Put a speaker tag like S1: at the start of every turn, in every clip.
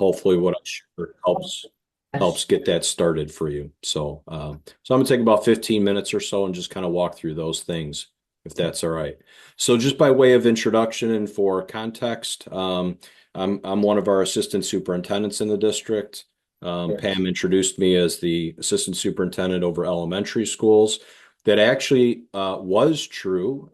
S1: hopefully what I share helps get that started for you. So I'm gonna take about 15 minutes or so and just kind of walk through those things, if that's all right. So just by way of introduction and for context, I'm one of our assistant superintendents in the district. Pam introduced me as the assistant superintendent over elementary schools. That actually was true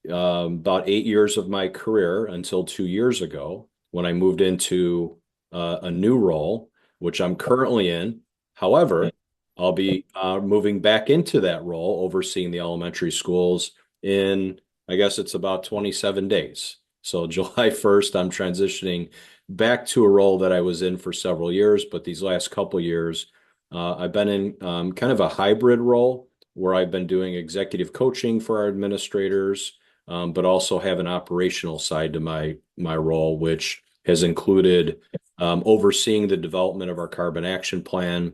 S1: about 8 years of my career until 2 years ago when I moved into a new role, which I'm currently in. However, I'll be moving back into that role, overseeing the elementary schools in, I guess it's about 27 days. So July 1st, I'm transitioning back to a role that I was in for several years, but these last couple years, I've been in kind of a hybrid role where I've been doing executive coaching for our administrators, but also have an operational side to my role, which has included overseeing the development of our carbon action plan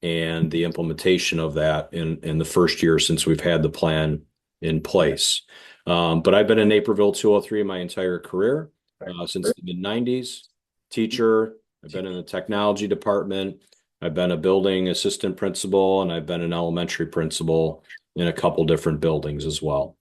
S1: and the implementation of that in the first year since we've had the plan in place. But I've been in Naperville 203 my entire career since the mid-90s. Teacher, I've been in the technology department. I've been a building assistant principal, and I've been an elementary principal in a couple different buildings as well.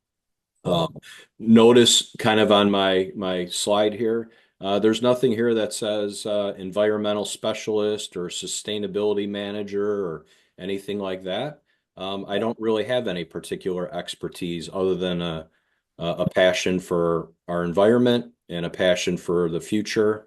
S1: Notice kind of on my slide here, there's nothing here that says environmental specialist or sustainability manager or anything like that. I don't really have any particular expertise other than a passion for our environment and a passion for the future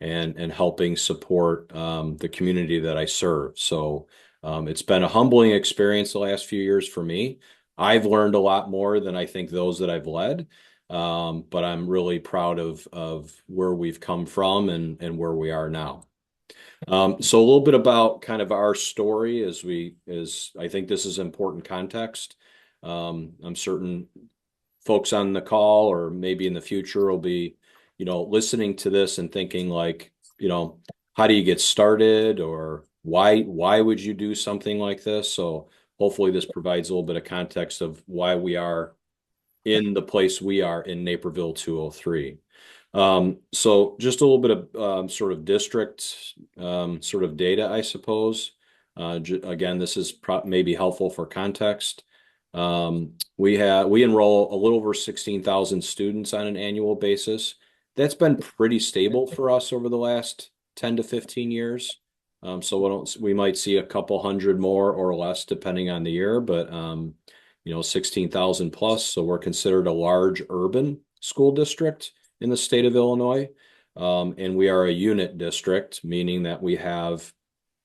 S1: and helping support the community that I serve. So it's been a humbling experience the last few years for me. I've learned a lot more than I think those that I've led, but I'm really proud of where we've come from and where we are now. So a little bit about kind of our story as I think this is important context. I'm certain folks on the call or maybe in the future will be, listening to this and thinking like, how do you get started or why would you do something like this? So hopefully this provides a little bit of context of why we are in the place we are in Naperville 203. So just a little bit of sort of district sort of data, I suppose. Again, this is maybe helpful for context. We enroll a little over 16,000 students on an annual basis. That's been pretty stable for us over the last 10 to 15 years. So we might see a couple hundred more or less depending on the year, but 16,000 plus. So we're considered a large urban school district in the state of Illinois. And we are a unit district, meaning that we have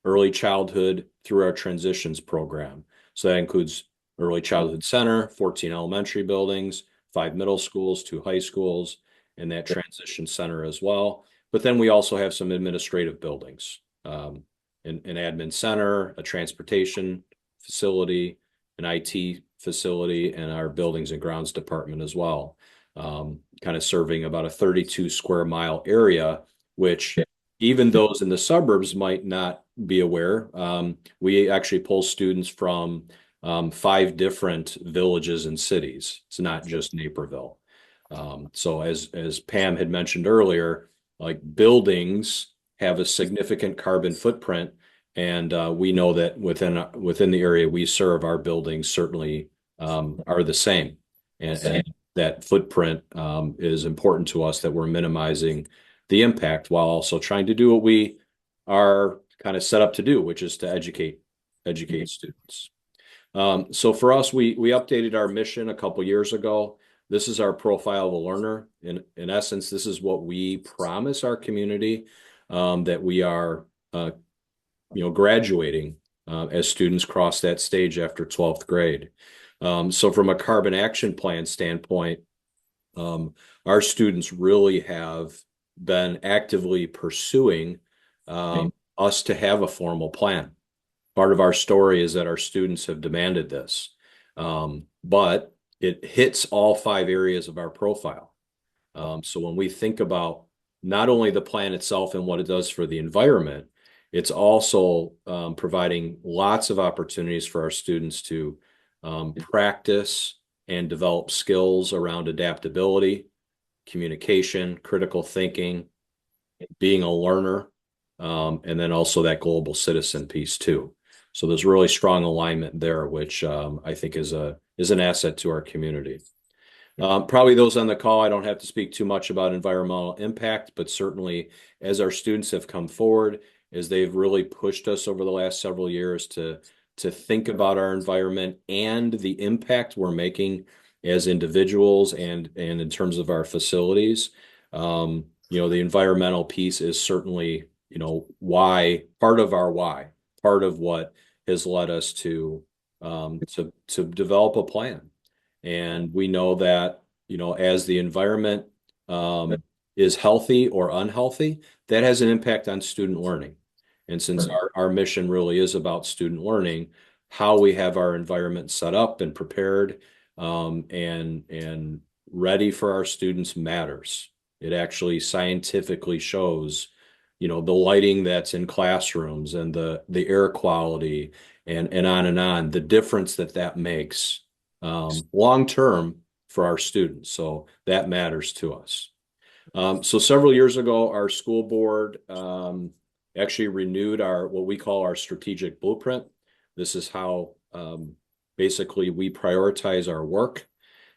S1: early childhood through our transitions program. So that includes early childhood center, 14 elementary buildings, 5 middle schools, 2 high schools, and that transition center as well. But then we also have some administrative buildings, an admin center, a transportation facility, an IT facility, and our buildings and grounds department as well. Kind of serving about a 32 square mile area, which even those in the suburbs might not be aware. We actually pull students from 5 different villages and cities. It's not just Naperville. So as Pam had mentioned earlier, like buildings have a significant carbon footprint, and we know that within the area we serve, our buildings certainly are the same, and that footprint is important to us that we're minimizing the impact while also trying to do what we are kind of set up to do, which is to educate students. So for us, we updated our mission a couple years ago. This is our profile of a learner. In essence, this is what we promise our community that we are graduating as students cross that stage after 12th grade. So from a carbon action plan standpoint, our students really have been actively pursuing us to have a formal plan. Part of our story is that our students have demanded this, but it hits all 5 areas of our profile. So when we think about not only the plan itself and what it does for the environment, it's also providing lots of opportunities for our students to practice and develop skills around adaptability, communication, critical thinking, being a learner, and then also that global citizen piece too. So there's really strong alignment there, which I think is an asset to our community. Probably those on the call, I don't have to speak too much about environmental impact, but certainly as our students have come forward, as they've really pushed us over the last several years to think about our environment and the impact we're making as individuals and in terms of our facilities. The environmental piece is certainly, why, part of our why, part of what has led us to develop a plan. And we know that, as the environment is healthy or unhealthy, that has an impact on student learning. And since our mission really is about student learning, how we have our environment set up and prepared and ready for our students matters. It actually scientifically shows, the lighting that's in classrooms and the air quality and on, the difference that makes long term for our students. So that matters to us. So several years ago, our school board actually renewed what we call our strategic blueprint. This is how basically we prioritize our work.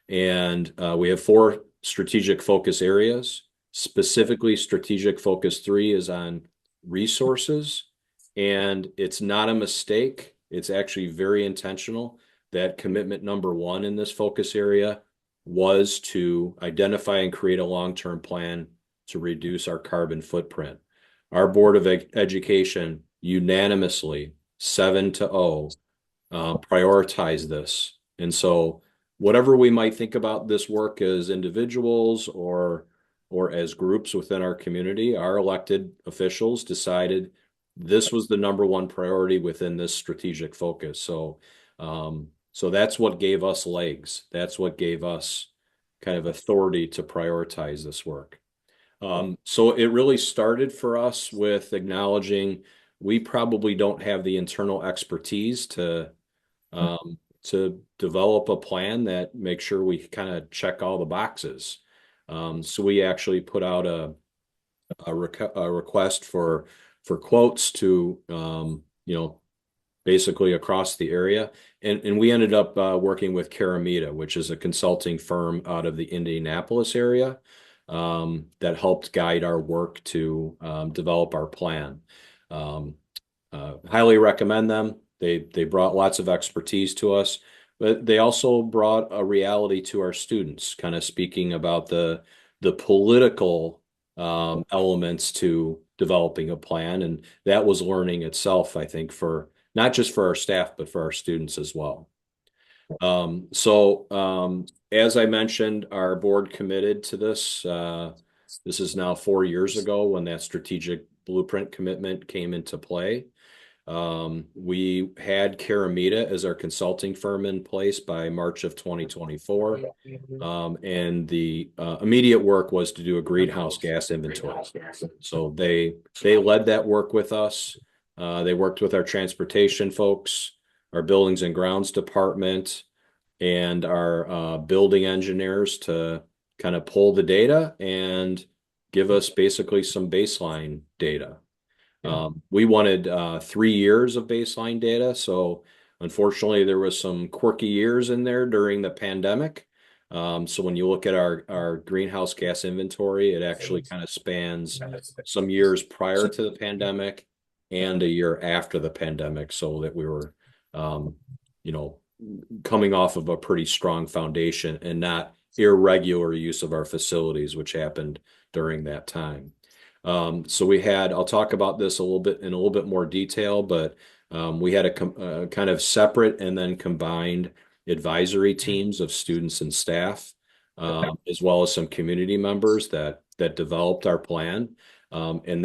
S1: And we have 4 strategic focus areas. Specifically, strategic focus 3 is on resources. And it's not a mistake. It's actually very intentional that commitment number 1 in this focus area was to identify and create a long-term plan to reduce our carbon footprint. Our Board of Education unanimously, 7-0, prioritized this. And so whatever we might think about this work as individuals or as groups within our community, our elected officials decided this was the number 1 priority within this strategic focus. So that's what gave us legs. That's what gave us kind of authority to prioritize this work. So it really started for us with acknowledging we probably don't have the internal expertise to develop a plan that makes sure we kind of check all the boxes. So we actually put out a request for quotes to basically across the area. And we ended up working with Caramita, which is a consulting firm out of the Indianapolis area that helped guide our work to develop our plan. Highly recommend them. They brought lots of expertise to us, but they also brought a reality to our students, kind of speaking about the political elements to developing a plan. And that was learning itself, I think, for not just for our staff, but for our students as well. As I mentioned, our board committed to this. This is now 4 years ago when that strategic blueprint commitment came into play. We had Caramita as our consulting firm in place by March of 2024. And the immediate work was to do a greenhouse gas inventory. So they led that work with us. They worked with our transportation folks, our buildings and grounds department, and our building engineers to kind of pull the data and give us basically some baseline data. We wanted 3 years of baseline data. So unfortunately, there was some quirky years in there during the pandemic. So when you look at our greenhouse gas inventory, it actually kind of spans some years prior to the pandemic and a year after the pandemic, so that we were, coming off of a pretty strong foundation and not irregular use of our facilities, which happened during that time. So I'll talk about this in a little bit more detail, but we had a kind of separate and then combined advisory teams of students and staff, as well as some community members that developed our plan. And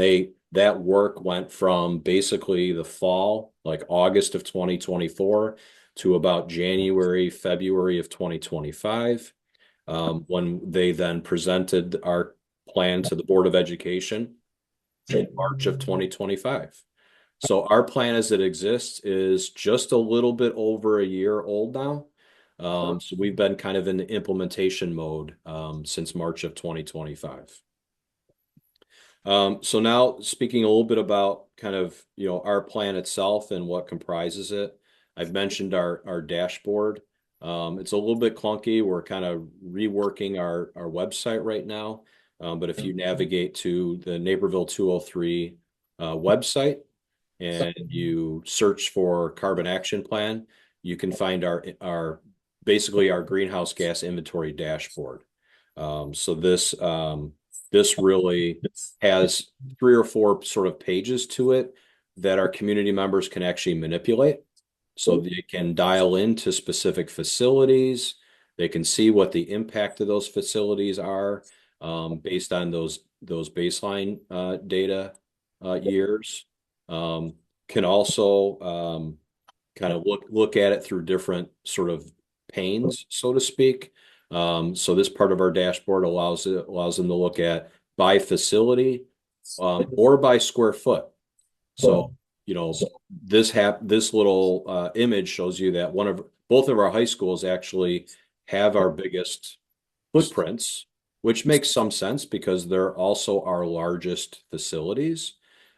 S1: that work went from basically the fall, like August of 2024, to about January, February of 2025, when they then presented our plan to the Board of Education in March of 2025. So our plan as it exists is just a little bit over a year old now. So we've been kind of in implementation mode since March of 2025. So now speaking a little bit about kind of, our plan itself and what comprises it. I've mentioned our dashboard. It's a little bit clunky. We're kind of reworking our website right now. But if you navigate to the Naperville 203 website and you search for carbon action plan, you can find our basically our greenhouse gas inventory dashboard. So this really has 3 or 4 sort of pages to it that our community members can actually manipulate. So they can dial into specific facilities. They can see what the impact of those facilities are based on those baseline data years. Can also kind of look at it through different sort of panes, so to speak. So this part of our dashboard allows them to look at by facility or by square foot. So, this little image shows you that both of our high schools actually have our biggest footprints, which makes some sense because they're also our largest facilities.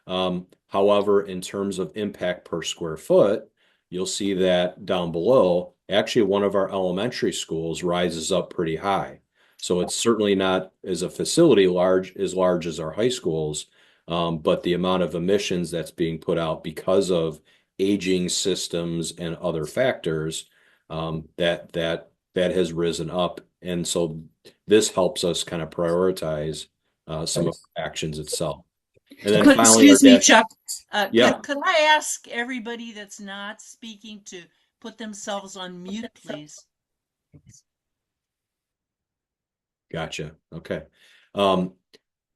S1: However, in terms of impact per square foot, you'll see that down below, actually one of our elementary schools rises up pretty high. So it's certainly not as a facility as large as our high schools, but the amount of emissions that's being put out because of aging systems and other factors, that has risen up. And so this helps us kind of prioritize some of the actions itself. And then finally, our
S2: Excuse me,
S1: dash.
S2: Chuck.
S1: Yeah,
S2: Could I ask everybody that's not speaking to put themselves on mute, please?
S1: gotcha. Okay. Um,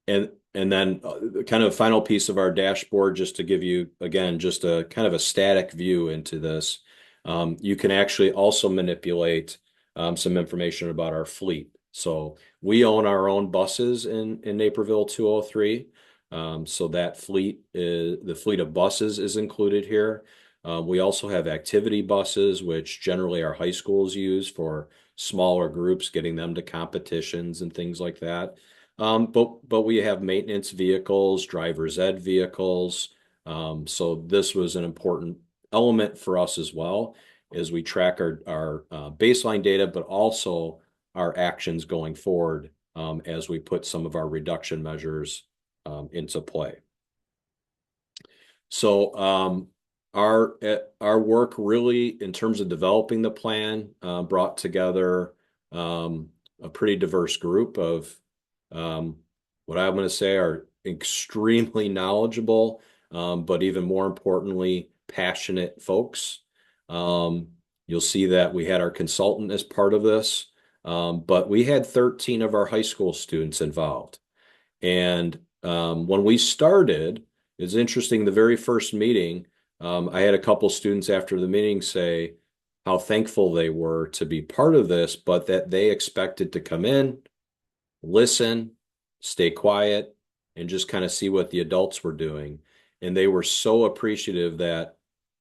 S1: and then kind of final piece of our dashboard, just to give you, again, just a kind of a static view into this. You can actually also manipulate some information about our fleet. So we own our own buses in Naperville 203. So that the fleet of buses is included here. We also have activity buses, which generally our high schools use for smaller groups, getting them to competitions and things like that. But we have maintenance vehicles, driver's ed vehicles. So this was an important element for us as well as we track our baseline data, but also our actions going forward as we put some of our reduction measures into play. So our work really, in terms of developing the plan, brought together a pretty diverse group of what I'm going to say are extremely knowledgeable, but even more importantly, passionate folks. You'll see that we had our consultant as part of this, but we had 13 of our high school students involved. And when we started, it's interesting, the very first meeting, I had a couple students after the meeting say how thankful they were to be part of this, but that they expected to come in, listen, stay quiet, and just kind of see what the adults were doing. And they were so appreciative that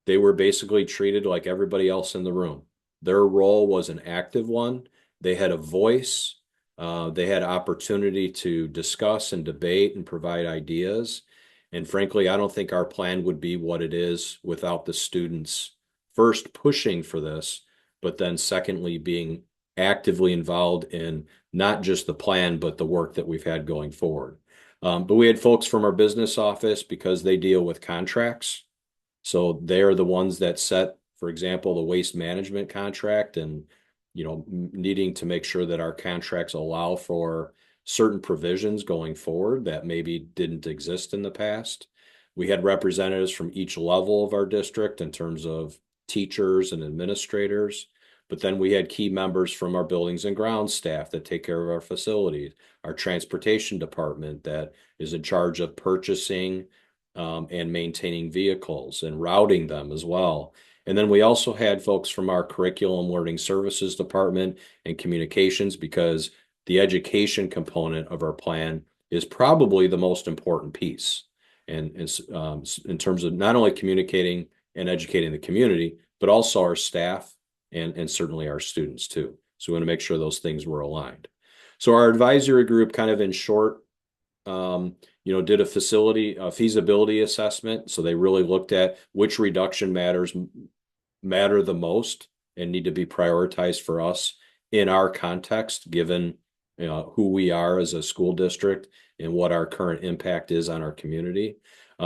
S1: they were basically treated like everybody else in the room. Their role was an active one. They had a voice. They had opportunity to discuss and debate and provide ideas. And frankly, I don't think our plan would be what it is without the students first pushing for this, but then secondly, being actively involved in not just the plan, but the work that we've had going forward. But we had folks from our business office because they deal with contracts. So they're the ones that set, for example, the waste management contract and, needing to make sure that our contracts allow for certain provisions going forward that maybe didn't exist in the past. We had representatives from each level of our district in terms of teachers and administrators. But then we had key members from our buildings and grounds staff that take care of our facilities, our transportation department that is in charge of purchasing and maintaining vehicles and routing them as well. And then we also had folks from our curriculum learning services department and communications, because the education component of our plan is probably the most important piece. And in terms of not only communicating and educating the community, but also our staff and certainly our students too. So we want to make sure those things were aligned. So our advisory group, kind of in short, did a facility feasibility assessment. So they really looked at which reduction matter the most and need to be prioritized for us in our context, given who we are as a school district and what our current impact is on our community.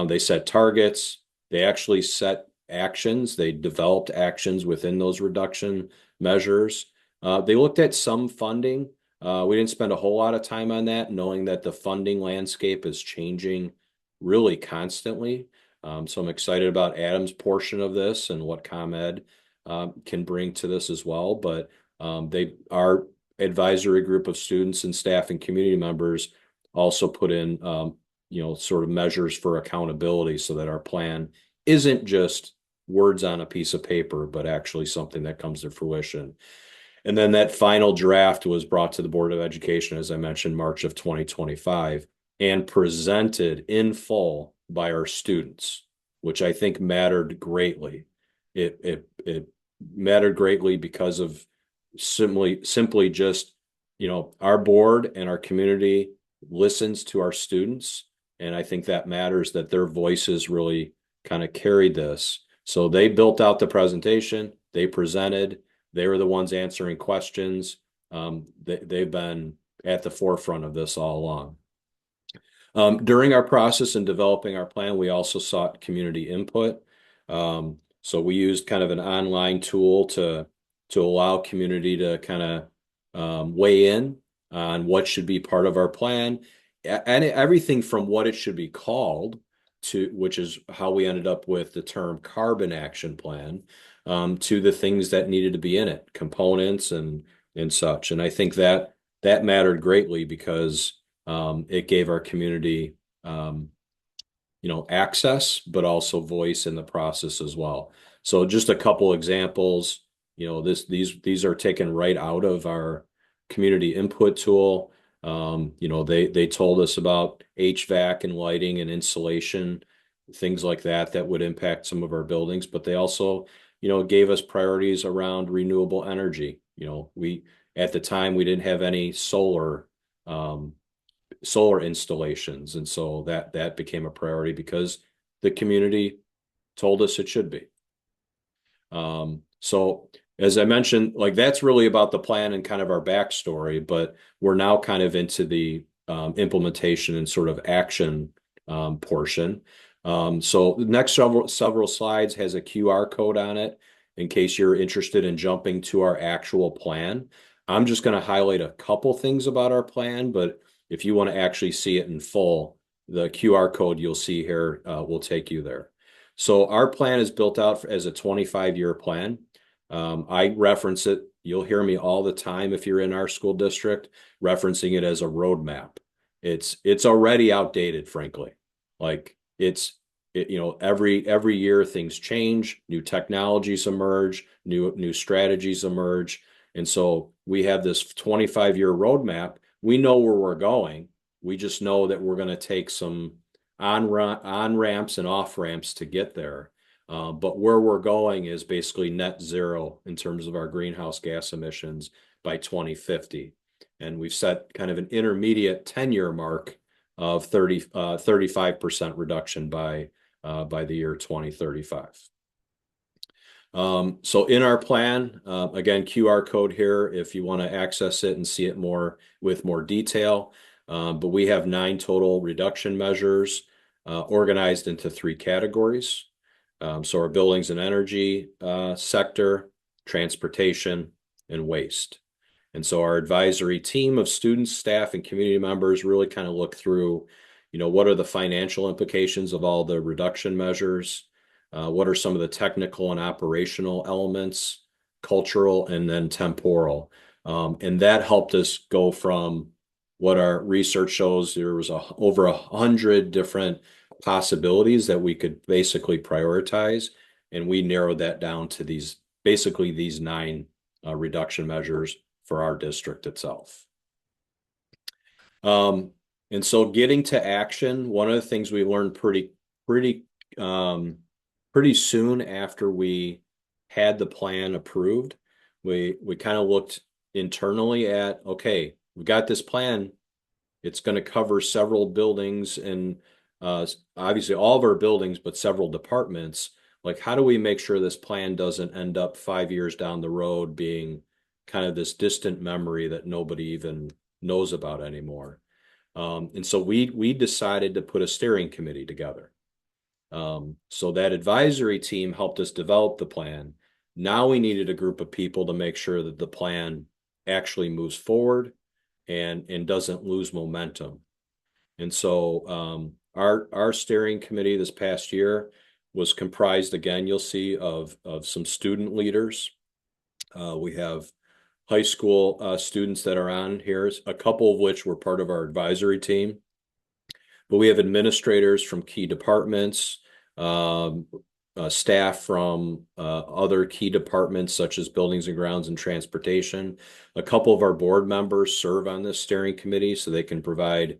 S1: They set targets. They actually set actions. They developed actions within those reduction measures. They looked at some funding. We didn't spend a whole lot of time on that, knowing that the funding landscape is changing really constantly. So I'm excited about Adam's portion of this and what ComEd can bring to this as well. But our advisory group of students and staff and community members also put in, sort of measures for accountability so that our plan isn't just words on a piece of paper, but actually something that comes to fruition. And then that final draft was brought to the Board of Education, as I mentioned, March of 2025, and presented in full by our students, which I think mattered greatly. It mattered greatly because of simply just, our board and our community listens to our students. And I think that matters, that their voices really kind of carried this. So they built out the presentation, they presented, they were the ones answering questions. They've been at the forefront of this all along. During our process in developing our plan, we also sought community input. So we used kind of an online tool to allow community to kind of weigh in on what should be part of our plan, and everything from what it should be called to, which is how we ended up with the term carbon action plan, to the things that needed to be in it, components and such. And I think that mattered greatly because it gave our community access, but also voice in the process as well. So just a couple examples, these are taken right out of our community input tool. They told us about HVAC and lighting and insulation, things like that would impact some of our buildings, but they also, gave us priorities around renewable energy. At the time, we didn't have any solar installations. And so that became a priority because the community told us it should be. So as I mentioned, like that's really about the plan and kind of our backstory, but we're now kind of into the implementation and sort of action portion. So the next several slides has a QR code on it in case you're interested in jumping to our actual plan. I'm just going to highlight a couple things about our plan, but if you want to actually see it in full, the QR code you'll see here will take you there. So our plan is built out as a 25-year plan. I reference it. You'll hear me all the time if you're in our school district, referencing it as a roadmap. It's already outdated, frankly. Like every year things change, new technologies emerge, new strategies emerge. And so we have this 25-year roadmap. We know where we're going. We just know that we're going to take some on ramps and off ramps to get there. But where we're going is basically net zero in terms of our greenhouse gas emissions by 2050. And we've set kind of an intermediate 10-year mark of 35% reduction by the year 2035. So in our plan, again, QR code here if you want to access it and see it with more detail. But we have 9 total reduction measures organized into 3 categories. So our buildings and energy sector, transportation, and waste. And so our advisory team of students, staff, and community members really kind of look through, what are the financial implications of all the reduction measures? What are some of the technical and operational elements, cultural, and then temporal? And that helped us go from what our research shows. There was over 100 different possibilities that we could basically prioritize. And we narrowed that down to these 9 reduction measures for our district itself. And so getting to action, one of the things we learned pretty soon after we had the plan approved, we kind of looked internally at, okay, we got this plan. It's going to cover several buildings and obviously all of our buildings, but several departments. Like, how do we make sure this plan doesn't end up 5 years down the road being kind of this distant memory that nobody even knows about anymore? And so we decided to put a steering committee together. So that advisory team helped us develop the plan. Now we needed a group of people to make sure that the plan actually moves forward and doesn't lose momentum. And so our steering committee this past year was comprised again, you'll see, of some student leaders. We have high school students that are on here, a couple of which were part of our advisory team. But we have administrators from key departments, um, staff from other key departments such as buildings and grounds and transportation. A couple of our board members serve on this steering committee, so they can provide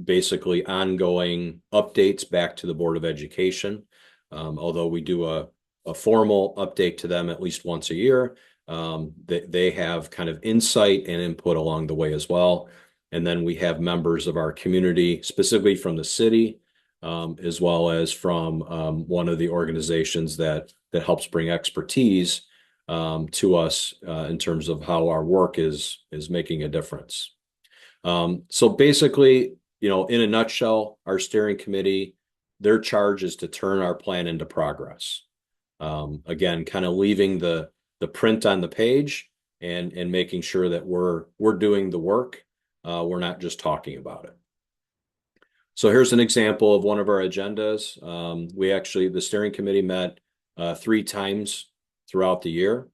S1: basically ongoing updates back to the Board of Education. Although we do a formal update to them at least once a year, they have kind of insight and input along the way as well. And then we have members of our community, specifically from the city, as well as from one of the organizations that helps bring expertise to us in terms of how our work is making a difference. So basically, in a nutshell, our steering committee, their charge is to turn our plan into progress. Again, kind of leaving the print on the page and making sure that we're doing the work. We're not just talking about it. So here's an example of one of our agendas. The steering committee met 3 times throughout the year.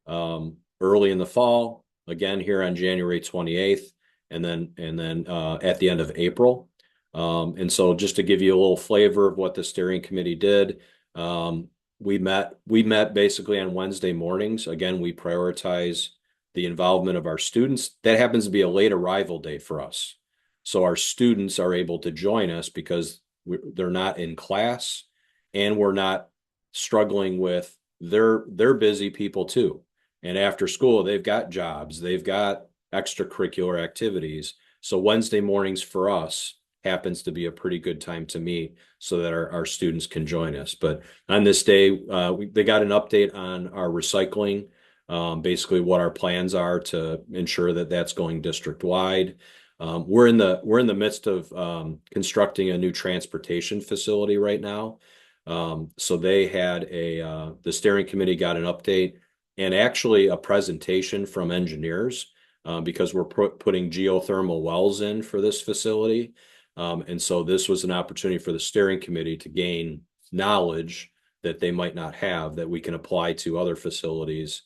S1: Early in the fall, again here on January 28th, and then at the end of April. And so just to give you a little flavor of what the steering committee did, we met basically on Wednesday mornings. Again, we prioritize the involvement of our students. That happens to be a late arrival day for us. So our students are able to join us because they're not in class and we're not struggling with they're busy people too. And after school, they've got jobs, they've got extracurricular activities. So Wednesday mornings for us happens to be a pretty good time to meet so that our students can join us. But on this day, they got an update on our recycling, basically what our plans are to ensure that that's going district wide. We're in the midst of constructing a new transportation facility right now. So they had the steering committee got an update and actually a presentation from engineers because we're putting geothermal wells in for this facility. And so this was an opportunity for the steering committee to gain knowledge that they might not have that we can apply to other facilities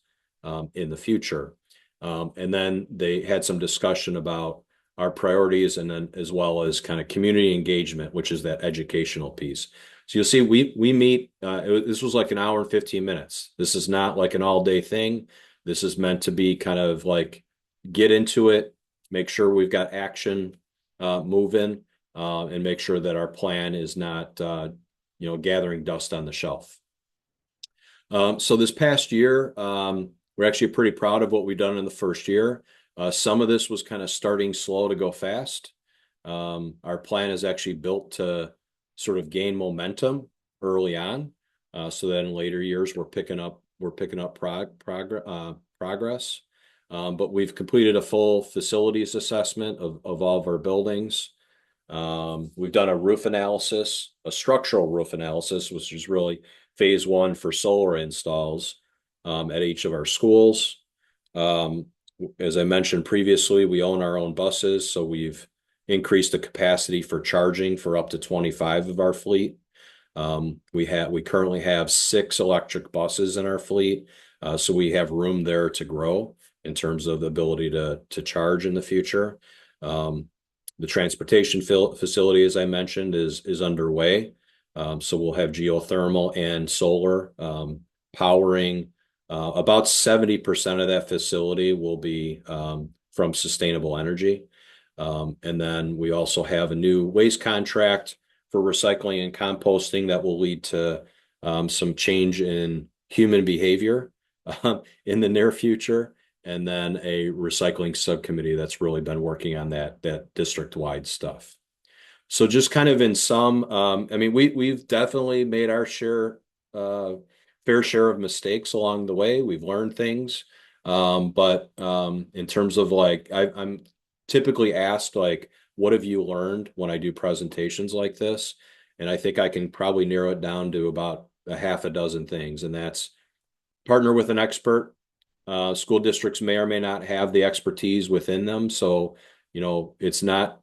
S1: in the future. And then they had some discussion about our priorities and then as well as kind of community engagement, which is that educational piece. So you'll see we meet, this was like an hour and 15 minutes. This is not like an all day thing. This is meant to be kind of like get into it, make sure we've got action moving, and make sure that our plan is not gathering dust on the shelf. So this past year, we're actually pretty proud of what we've done in the first year. Some of this was kind of starting slow to go fast. Our plan is actually built to sort of gain momentum early on, so that in later years we're picking up progress. But we've completed a full facilities assessment of all of our buildings. We've done a roof analysis, a structural roof analysis, which is really phase one for solar installs at each of our schools. As I mentioned previously, we own our own buses, so we've increased the capacity for charging for up to 25 of our fleet. We currently have 6 electric buses in our fleet, so we have room there to grow in terms of the ability to charge in the future. The transportation facility, as I mentioned, is underway. So we'll have geothermal and solar powering. About 70% of that facility will be from sustainable energy. And then we also have a new waste contract for recycling and composting that will lead to some change in human behavior in the near future. and then a recycling subcommittee that's really been working on that district-wide stuff. So just kind of in sum, I mean, we've definitely made our uh, fair share of mistakes along the way. We've learned things, but in terms of like, I'm typically asked like, what have you learned when I do presentations like this? And I think I can probably narrow it down to about a half a dozen things, and that's partner with an expert. School districts may or may not have the expertise within them, so it's not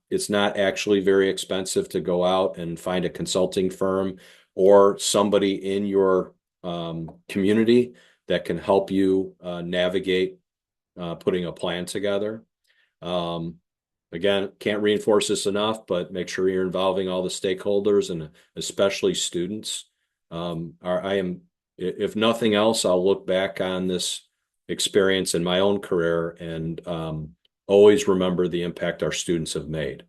S1: actually very expensive to go out and find a consulting firm or somebody in your community that can help you navigate putting a plan together. Um, Again, can't reinforce this enough, but make sure you're involving all the stakeholders and especially students. I am, if nothing else, I'll look back on this experience in my own career and always remember the impact our students have made.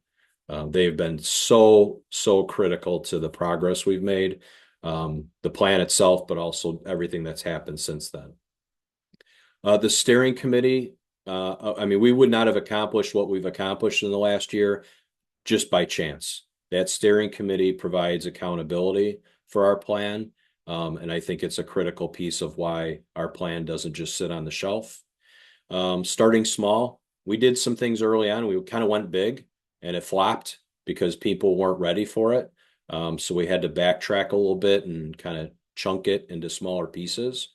S1: They've been so critical to the progress we've made, the plan itself, but also everything that's happened since then. The steering committee, I mean, we would not have accomplished what we've accomplished in the last year just by chance. That steering committee provides accountability for our plan. And I think it's a critical piece of why our plan doesn't just sit on the shelf. Starting small, we did some things early on. We kind of went big and it flopped because people weren't ready for it. So we had to backtrack a little bit and kind of chunk it into smaller pieces.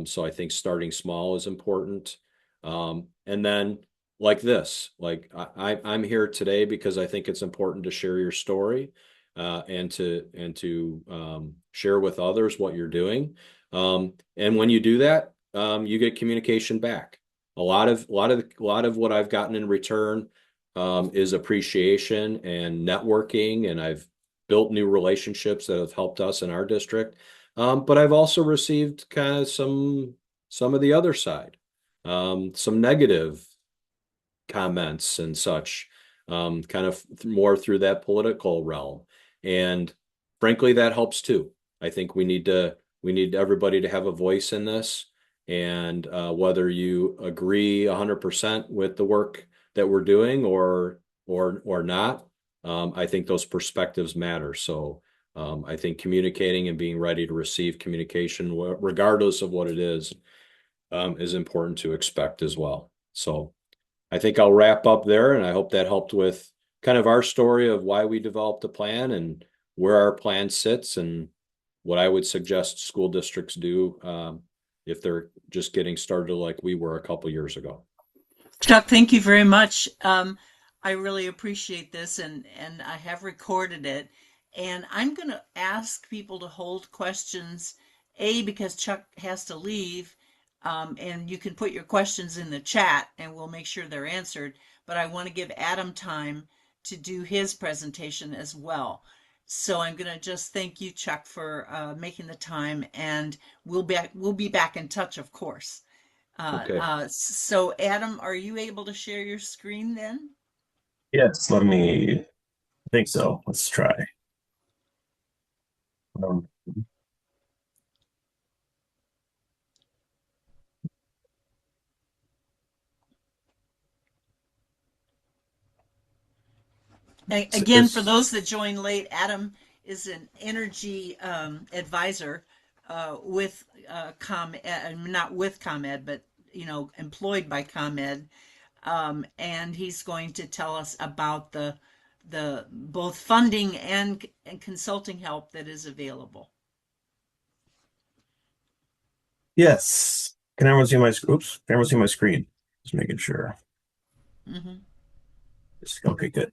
S1: So I think starting small is important. And then like this, like I'm here today because I think it's important to share your story and to share with others what you're doing. And when you do that, you get communication back. A lot of what I've gotten in return is appreciation and networking, and I've built new relationships that have helped us in our district. But I've also received kind of some of the other side, some negative comments and such, kind of more through that political realm. And frankly, that helps too. I think we need everybody to have a voice in this. And whether you agree 100% with the work that we're doing or not, I think those perspectives matter. So I think communicating and being ready to receive communication, regardless of what it is important to expect as well. So I think I'll wrap up there, and I hope that helped with kind of our story of why we developed a plan and where our plan sits and what I would suggest school districts do if they're just getting started like we were a couple years ago.
S2: Chuck, thank you very much. I really appreciate this, and I have recorded it. And I'm going to ask people to hold questions, A, because Chuck has to leave, and you can put your questions in the chat, and we'll make sure they're answered. But I want to give Adam time to do his presentation as well. So I'm going to just thank you, Chuck, for making the time, and we'll be back in touch, of course.
S1: Okay.
S2: So Adam, are you able to share your screen then?
S3: Yes, let me I think so. Let's try. Um,
S2: Again, for
S1: Is
S2: those that joined late, Adam is an energy advisor with not with ComEd, but employed by ComEd, and he's going to tell us about the both funding and consulting help that is available.
S3: yes. Can everyone see my oops? Can everyone see my screen? Just making sure.
S2: Mm-hmm.
S3: Okay, good.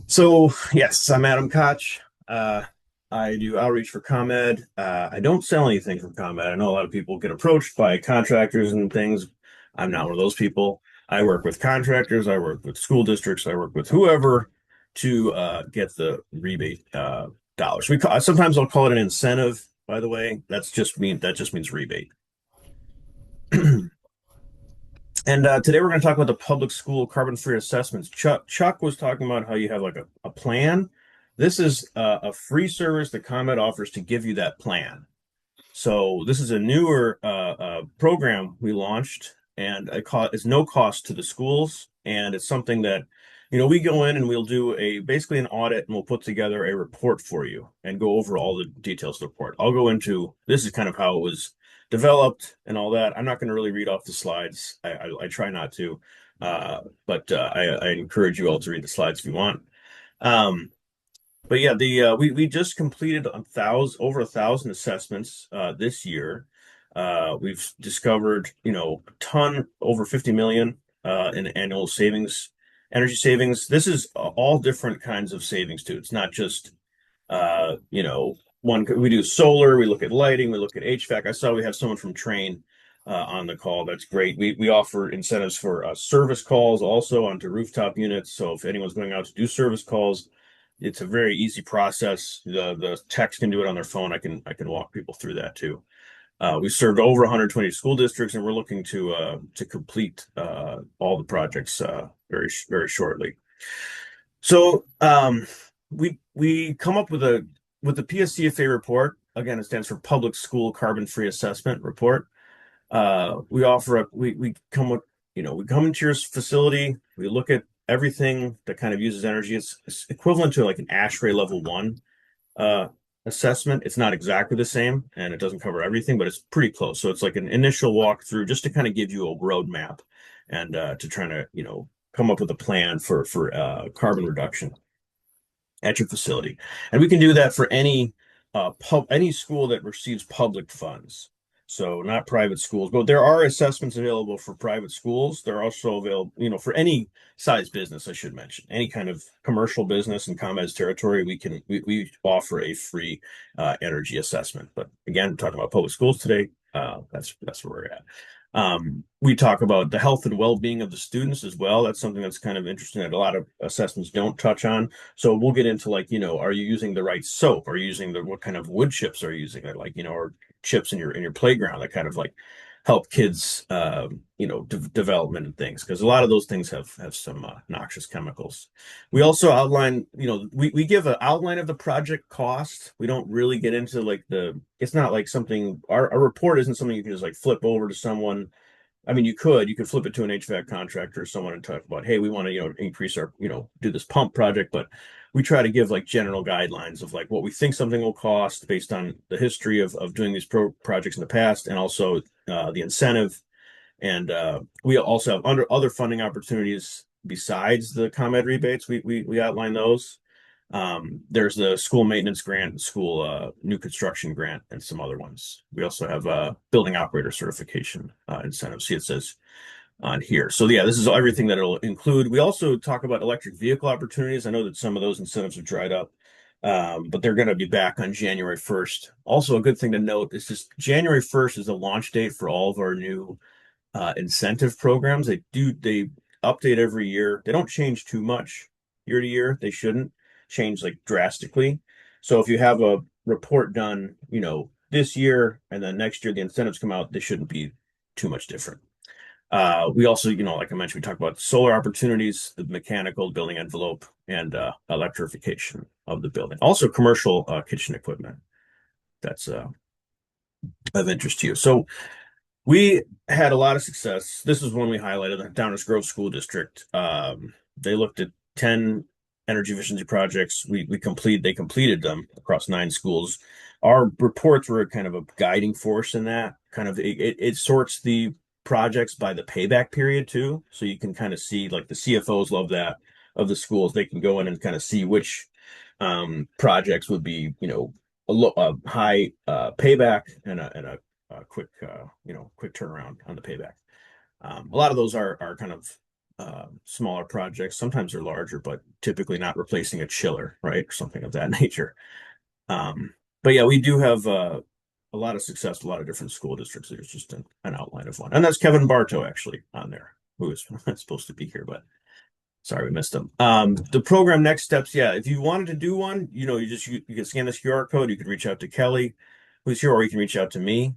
S3: So yes, I'm Adam Koch. Uh, I do outreach for ComEd. I don't sell anything from ComEd. I know a lot of people get approached by contractors and things. I'm not one of those people. I work with contractors. I work with school districts. I work with whoever to get the rebate dollars. Sometimes I'll call it an incentive. By the way, that just means rebate. And today we're going to talk about the public school carbon-free assessments. Chuck was talking about how you have like a plan. This is a free service that ComEd offers to give you that plan. So this is a newer program we launched and it's no cost to the schools, and it's something that we go in and we'll do basically an audit, and we'll put together a report for you and go over all the details of the report. I'll go into this is kind of how it was developed and all that. I'm not going to really read off the slides. I try not to, but I encourage you all to read the slides if you want. But yeah, we just completed over 1,000 assessments this year. We've discovered, a ton, over 50 million in annual savings, energy savings. This is all different kinds of savings too. It's not just one. We do solar, we look at lighting, we look at HVAC. I saw we have someone from Train on the call. That's great. We offer incentives for service calls also onto rooftop units. So if anyone's going out to do service calls, it's a very easy process. The techs can do it on their phone. I can walk people through that too. We served over 120 school districts, and we're looking to complete all the projects very shortly. So we come up with the PSCFA report. Again, it stands for Public School Carbon Free Assessment Report. We come into your facility. We look at everything that kind of uses energy. It's equivalent to like an ASHRAE level 1 assessment. It's not exactly the same, and it doesn't cover everything, but it's pretty close. So it's like an initial walkthrough just to kind of give you a roadmap and to try to come up with a plan for carbon reduction at your facility. And we can do that for any school that receives public funds. So not private schools, but there are assessments available for private schools. They're also available, for any size business, I should mention. Any kind of commercial business in ComEd's territory, we offer a free energy assessment. But again, we're talking about public schools today. That's where we're at. We talk about the health and well-being of the students as well. That's something that's kind of interesting that a lot of assessments don't touch on. So we'll get into like, are you using the right soap? Are you using what kind of wood chips are you using? Or chips in your playground that kind of like help kids, development and things, because a lot of those things have some noxious chemicals. We also outline, we give an outline of the project cost. We don't really get into like it's not like something, our report isn't something you can just like flip over to someone. I mean, you could flip it to an HVAC contractor or someone and talk about, hey, we want to, increase our, do this pump project, but we try to give like general guidelines of like what we think something will cost based on the history of doing these projects in the past, and also the incentive. And we also have other funding opportunities besides the ComEd rebates. We outline those. There's the school maintenance grant, school new construction grant, and some other ones. We also have building operator certification incentives. See, it says on here. So yeah, this is everything that it'll include. We also talk about electric vehicle opportunities. I know that some of those incentives have dried up, but they're going to be back on January 1st. Also, a good thing to note is just January 1st is the launch date for all of our new incentive programs. They update every year. They don't change too much year to year. They shouldn't change like drastically. So if you have a report done, this year, and then next year the incentives come out, they shouldn't be too much different. We also, like I mentioned, we talk about solar opportunities, the mechanical building envelope, and electrification of the building. Also commercial kitchen equipment. That's of interest to you. So we had a lot of success. This is one we highlighted, the Downers Grove School District. They looked at 10 energy efficiency projects. They completed them across 9 schools. Our reports were kind of a guiding force in that. Kind of it sorts the projects by the payback period too, so you can kind of see, like, the CFOs love that of the schools. They can go in and kind of see which projects would be, a high payback and a quick quick turnaround on the payback. A lot of those are kind of smaller projects. Sometimes they're larger, but typically not replacing a chiller, right, or something of that nature. But yeah, we do have a lot of success, a lot of different school districts. There's just an outline of one, and that's Kevin Bartow actually on there, who is supposed to be here, but sorry we missed him. The program next steps, yeah, if you wanted to do one, you can scan this QR code. You could reach out to Kelly, who's here, or you can reach out to me.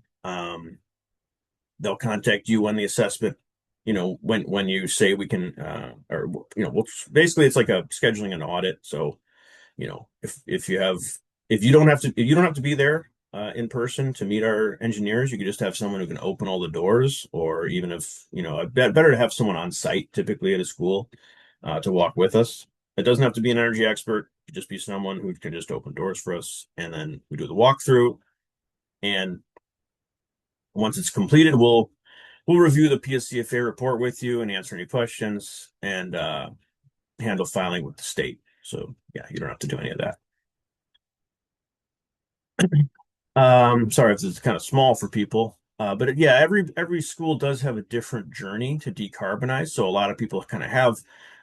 S3: They'll contact you on the assessment. When you say we can, basically it's like a scheduling an audit. So, if you don't have to be there, in person to meet our engineers. You could just have someone who can open all the doors, or even if, better to have someone on site typically at a school to walk with us. It doesn't have to be an energy expert. It could just be someone who can just open doors for us. And then we do the walkthrough. And once it's completed, we'll review the PSCFA report with you and answer any questions and handle filing with the state. So yeah, you don't have to do any of that. Sorry if this is kind of small for people, but yeah, every school does have a different journey to decarbonize. So a lot of people kind of have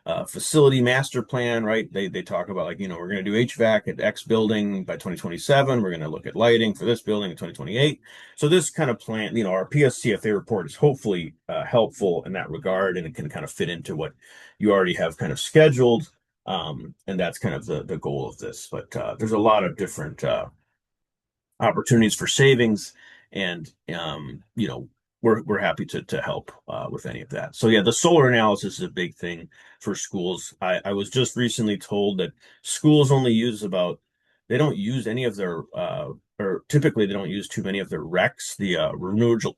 S3: a facility master plan, right? They talk about like, we're going to do HVAC at X building by 2027. We're going to look at lighting for this building in 2028. So this kind of plan, our PSCFA report is hopefully helpful in that regard, and it can kind of fit into what you already have kind of scheduled. And that's kind of the goal of this. But there's a lot of different opportunities for savings, and we're happy to help with any of that. So yeah, the solar analysis is a big thing for schools. I was just recently told that schools only use they don't use any of their or typically they don't use too many of their RECs, the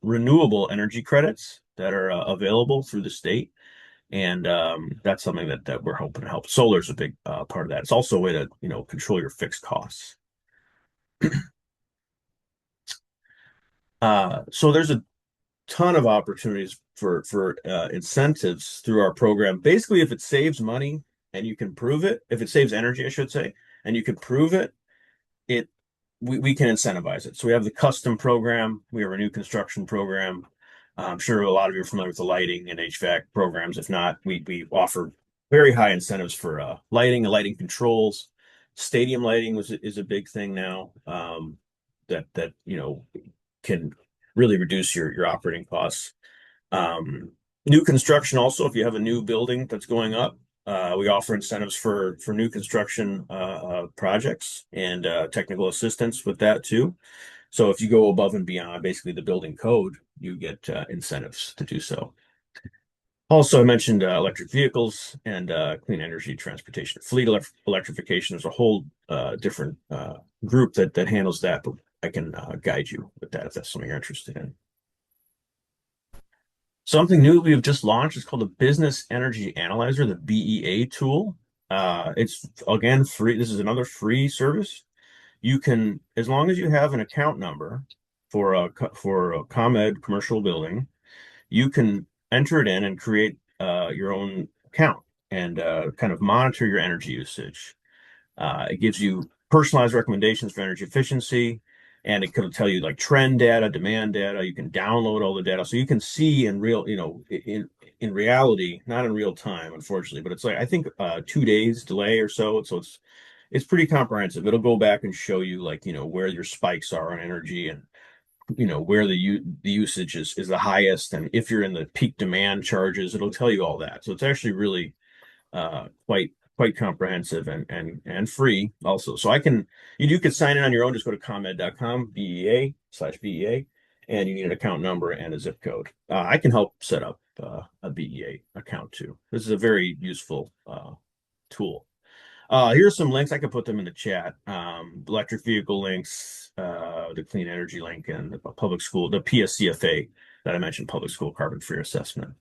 S3: renewable energy credits that are available through the state. And that's something that we're hoping to help. Solar is a big part of that. It's also a way to control your fixed costs. So there's a ton of opportunities for incentives through our program. Basically, if it saves money and you can prove it, if it saves energy, I should say, and you can prove it, it we can incentivize it. So we have the custom program, we have a new construction program. I'm sure a lot of you are familiar with the lighting and HVAC programs. If not, we offer very high incentives for lighting and lighting controls. Stadium lighting is a big thing now, that can really reduce your operating costs. New construction also, if you have a new building that's going up, we offer incentives for new construction projects and technical assistance with that too. So if you go above and beyond basically the building code, you get incentives to do so. Also, I mentioned electric vehicles and clean energy transportation. Fleet electrification is a whole different group that handles that, but I can guide you with that if that's something you're interested in. Something new we've just launched is called the Business Energy Analyzer, the BEA tool. It's again free. This is another free service. You can, as long as you have an account number for a ComEd commercial building, you can enter it in and create your own account and kind of monitor your energy usage. It gives you personalized recommendations for energy efficiency, and it can tell you like trend data, demand data. You can download all the data, so you can see in real, in reality, not in real time, unfortunately, but it's like I think 2 days delay or so. So it's pretty comprehensive. It'll go back and show you like where your spikes are on energy, and where the usage is the highest, and if you're in the peak demand charges, it'll tell you all that. So it's actually really quite comprehensive and free also. So you could sign in on your own. Just go to ComEd.com, BEA/BEA, and you need an account number and a zip code. I can help set up a BEA account too. This is a very useful tool. Here's some links. I could put them in the chat. Electric vehicle links, the clean energy link, and the public school, the PSCFA that I mentioned, public school carbon free assessment.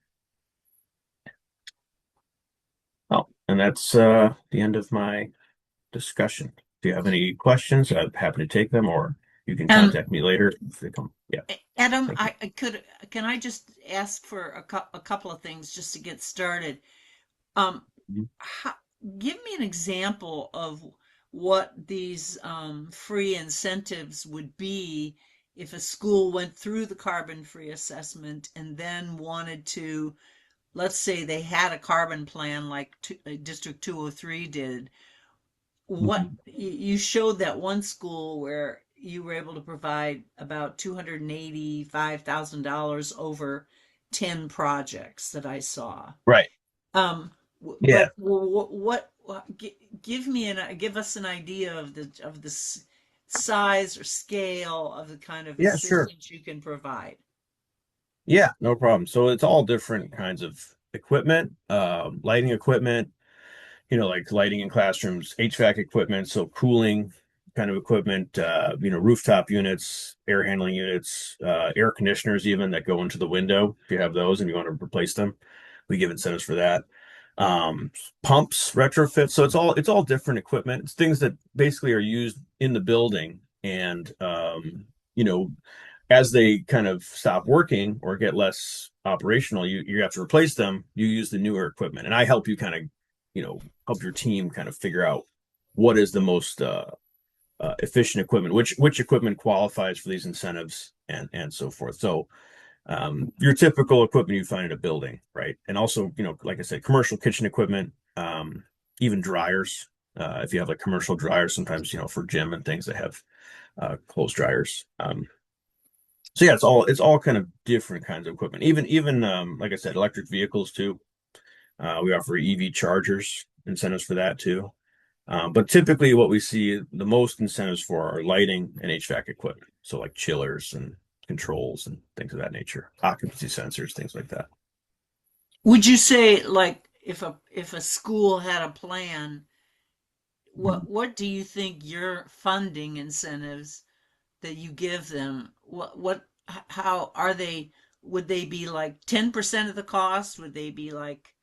S3: Oh, and that's the end of my discussion. If you have any questions, I'm happy to take them, or you can contact me later if they come. Yeah.
S2: Adam, can I just ask for a couple of things just to get started? How, give me an example of what these free incentives would be if a school went through the carbon free assessment and then wanted to, let's say they had a carbon plan like District 203 did. What you showed that one school where you were able to provide about $285,000 over 10 projects that I saw.
S3: Right. Yeah.
S2: But give us an idea of the size or scale of the kind of
S3: Yeah, sure.
S2: assistance you can provide.
S3: Yeah, no problem. So it's all different kinds of equipment, lighting equipment, like lighting in classrooms, HVAC equipment, so cooling, kind of equipment, rooftop units, air handling units, air conditioners even that go into the window. If you have those and you want to replace them, we give incentives for that. Um, Pumps, retrofits. So it's all different equipment. It's things that basically are used in the building and you know, as they kind of stop working or get less operational, you have to replace them. You use the newer equipment, and I help you kind of, help your team kind of figure out what is the most efficient equipment, which equipment qualifies for these incentives, and so forth. So your typical equipment you find in a building, right? And also, like I said, commercial kitchen equipment, even dryers. If you have like commercial dryers, sometimes for gym and things, they have clothes dryers. So yeah, it's all kind of different kinds of equipment. Even like I said, electric vehicles too. We offer EV chargers, incentives for that too. But typically, what we see the most incentives for are lighting and HVAC equipment. So like chillers and controls and things of that nature, occupancy sensors, things like that.
S2: Would you say, like, if a school had a plan, what do you think your funding incentives that you give them, how are they? Would they be like 10% of the cost? Would they be like,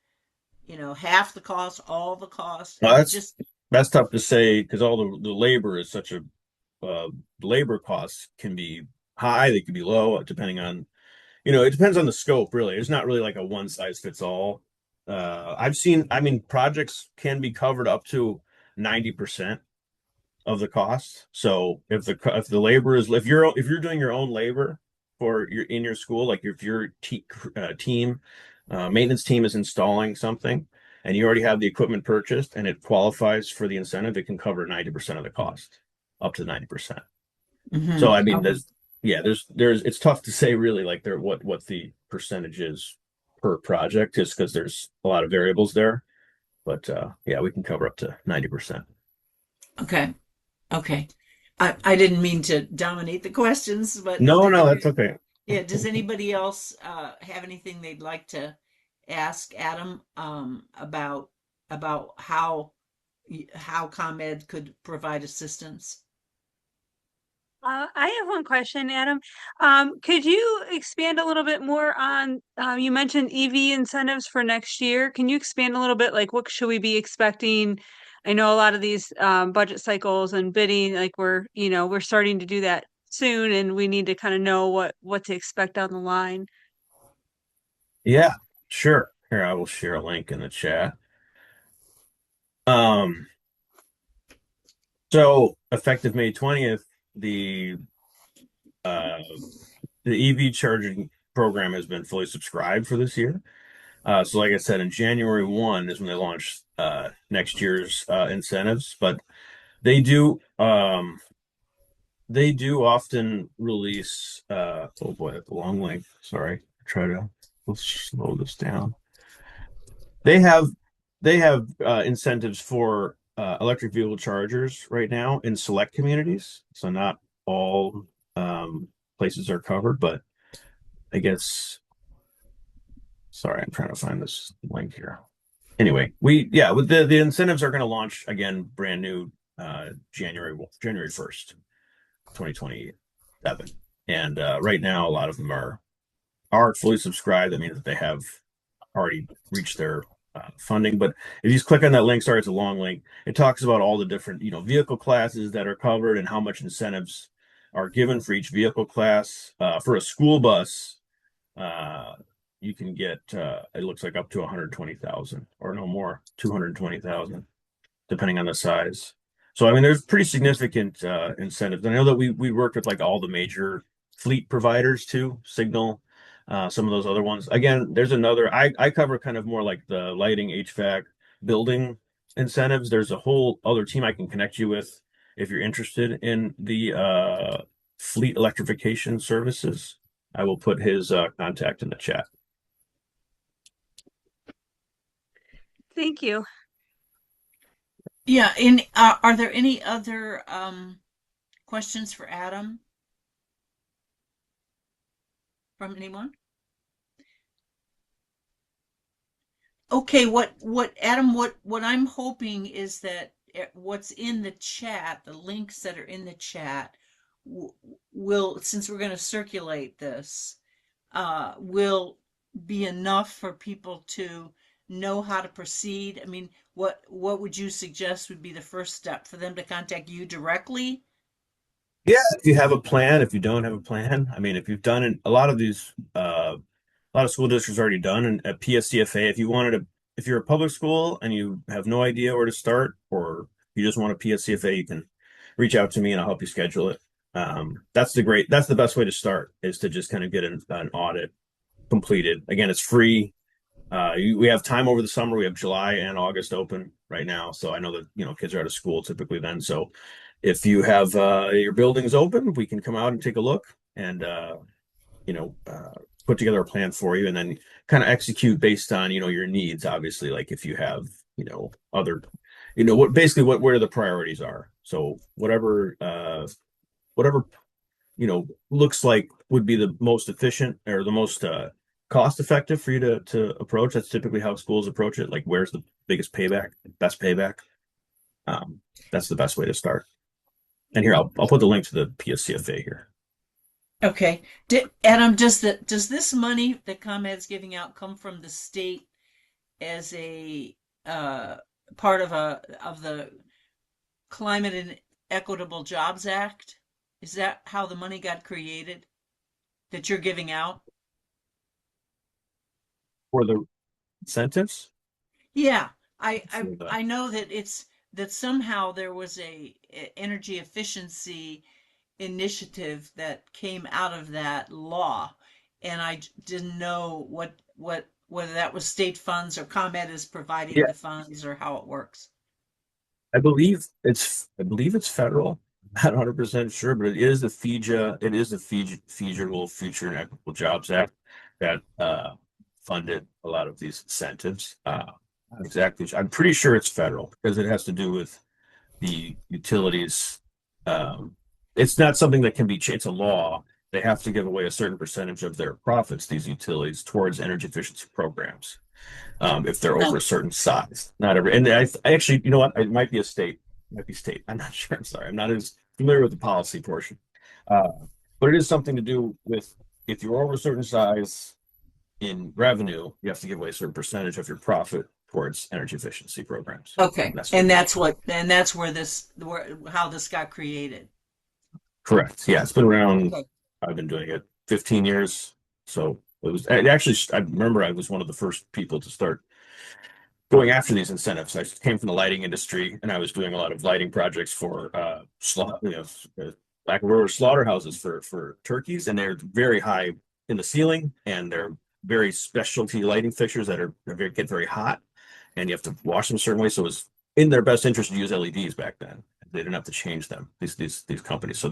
S2: half the cost, all the cost?
S3: Well, that's
S2: Just
S3: that's tough to say because all the labor is such a uh, labor costs can be high, they can be low, depending on it depends on the scope, really. It's not really like a one size fits all. I mean, projects can be covered up to 90% of the cost. So if the labor is if you're doing your own labor for your in your school, like if your team maintenance team is installing something and you already have the equipment purchased and it qualifies for the incentive, it can cover 90% of the cost, up to 90%. So I mean,
S2: okay.
S3: there's it's tough to say really like what the percentage is per project just because there's a lot of variables there. But yeah, we can cover up to 90%.
S2: Okay. Okay. I didn't mean to dominate the questions, but
S3: No, no, that's okay.
S2: yeah, does anybody else have anything they'd like to ask Adam about how ComEd could provide assistance?
S4: I have one question, Adam. Could you expand a little bit more on, you mentioned EV incentives for next year. Can you expand a little bit, like what should we be expecting? I know a lot of these budget cycles and bidding, like we're starting to do that soon, and we need to kind of know what to expect down the line.
S3: Yeah, sure. Here, I will share a link in the chat. Um, so effective May 20th, uh the EV charging program has been fully subscribed for this year. So like I said, in January 1 is when they launch next year's incentives, but they do um they do often release oh boy, that's a long link. Sorry. Try to Let's slow this down. They have incentives for electric vehicle chargers right now in select communities. So not all places are covered, but I guess sorry, I'm trying to find this link here. Anyway, with the incentives are going to launch again brand new January 1st, 2027. And right now a lot of them are fully subscribed. That means that they have already reached their funding. But if you just click on that link, sorry, it's a long link. It talks about all the different, vehicle classes that are covered and how much incentives are given for each vehicle class. For a school bus, uh, you can get it looks like up to 120,000 or no more, 220,000, depending on the size. So I mean, there's pretty significant incentives. And I know that we worked with like all the major fleet providers too, Signal, some of those other ones. Again, there's another. I cover kind of more like the lighting, HVAC, building incentives. There's a whole other team I can connect you with if you're interested in the fleet electrification services. I will put his contact in the chat.
S4: Thank you.
S2: Yeah, are there any other questions for Adam from anyone? Okay, what Adam, what I'm hoping is that what's in the chat, the links that are in the chat, will, since we're going to circulate this, will be enough for people to know how to proceed? I mean, what would you suggest would be the first step for them to contact you directly?
S3: Yeah, if you have a plan, if you don't have a plan, I mean, if you've done it, a lot of these, a lot of school districts already done, and at PSCFA, if you wanted to, if you're a public school and you have no idea where to start, or you just want a PSCFA, you can reach out to me and I'll help you schedule it. That's the best way to start, is to just kind of get an audit completed. Again, it's free. We have time over the summer. We have July and August open right now. So I know that, kids are out of school typically then. So if you have your buildings open, we can come out and take a look and, you know, uh, put together a plan for you and then kind of execute based on, your needs. Obviously, like if you have, other, where the priorities are. So whatever looks like would be the most efficient or the most cost effective for you to approach. That's typically how schools approach it. Like, where's the biggest payback, best payback? That's the best way to start. And here, I'll put the link to the PSCFA here.
S2: Okay. Adam, does this money that ComEd's giving out come from the state as a uh, part of the Climate and Equitable Jobs Act? Is that how the money got created that you're giving out?
S3: For the incentives
S2: Yeah, I I,
S3: for the
S2: I know that that somehow there was energy efficiency initiative that came out of that law, and didn't know what whether that was state funds or ComEd is providing
S3: yeah,
S2: the funds or how it works.
S3: I believe it's federal. I'm not 100% sure, but it is the Federal Future and Equitable Jobs Act that funded a lot of these incentives. Not exactly. I'm pretty sure it's federal because it has to do with the utilities. Um, it's not something that can be changed. It's a law. They have to give away a certain percentage of their profits, these utilities, towards energy efficiency programs. If they're over
S2: Oh,
S3: a certain size. Not every, and I actually, you know what? It might be a state. It might be state. I'm not sure. I'm sorry. I'm not as familiar with the policy portion. Uh, but it is something to do with, if you're over a certain size in revenue, you have to give away a certain percentage of your profit towards energy efficiency programs.
S2: okay.
S3: That's what
S2: And
S3: it is.
S2: that's where how this got created.
S3: Correct. Yeah, it's been around.
S2: Okay.
S3: I've been doing it 15 years. So it actually, I remember I was one of the first people to start going after these incentives. I came from the lighting industry and I was doing a lot of lighting projects for lack of word, slaughterhouses for turkeys, and they're very high in the ceiling, and they're very specialty lighting fixtures that get very hot, and you have to wash them a certain way. So it was in their best interest to use LEDs back then. They didn't have to change them. These companies, so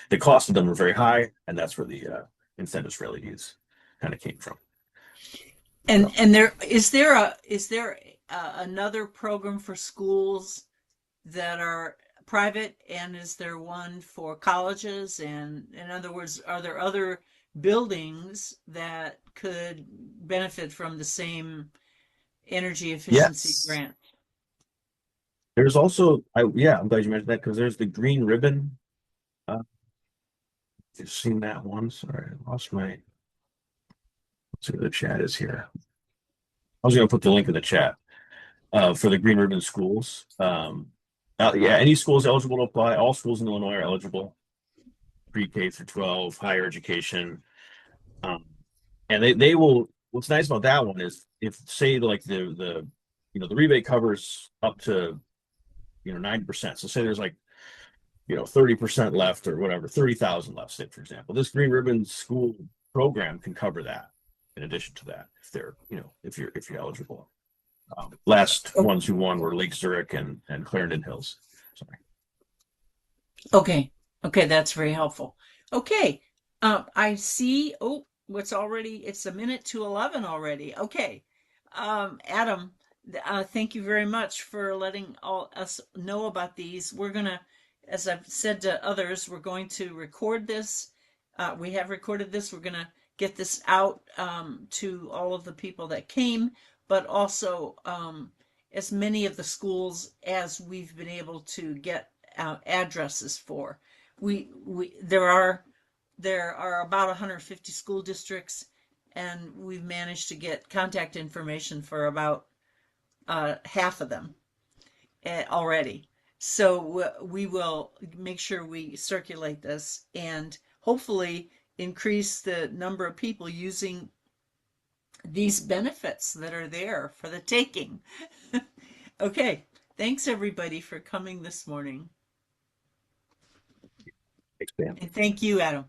S3: the cost of them were very high, and that's where the incentives for LEDs kind of came from.
S2: And
S3: So.
S2: there is there another program for schools that are private, and is there one for colleges? And in other words, are there other buildings that could benefit from the same energy efficiency
S3: Yes.
S2: grant?
S3: There's also, yeah, I'm glad you mentioned that because there's the green ribbon. You've seen that one. Sorry, I lost my. Let's see where the chat is here. I was going to put the link in the chat for the green ribbon schools. Yeah, any school is eligible to apply. All schools in Illinois are eligible, pre-K through 12, higher education. Um, and they will. What's nice about that one is, if say like the rebate covers up to 90%. So say there's like 30% left or whatever, 30,000 left, say, for example. This green ribbon school program can cover that in addition to that, if they're, if you're eligible. Last ones who won were Lake Zurich and Clarendon Hills. Sorry.
S2: Okay. Okay, that's very helpful. Okay. I see. Oh, it's a minute to 11 already. Okay. Adam, thank you very much for letting all us know about these. We're gonna, as I've said to others, we're going to record this. We have recorded this. We're gonna get this out to all of the people that came, but also as many of the schools as we've been able to get addresses for. There are about 150 school districts, and we've managed to get contact information for about half of them already. So we will make sure we circulate this and hopefully increase the number of people using these benefits that are there for the taking. Okay, thanks everybody for coming this morning.
S3: Expand.
S2: And thank you, Adam.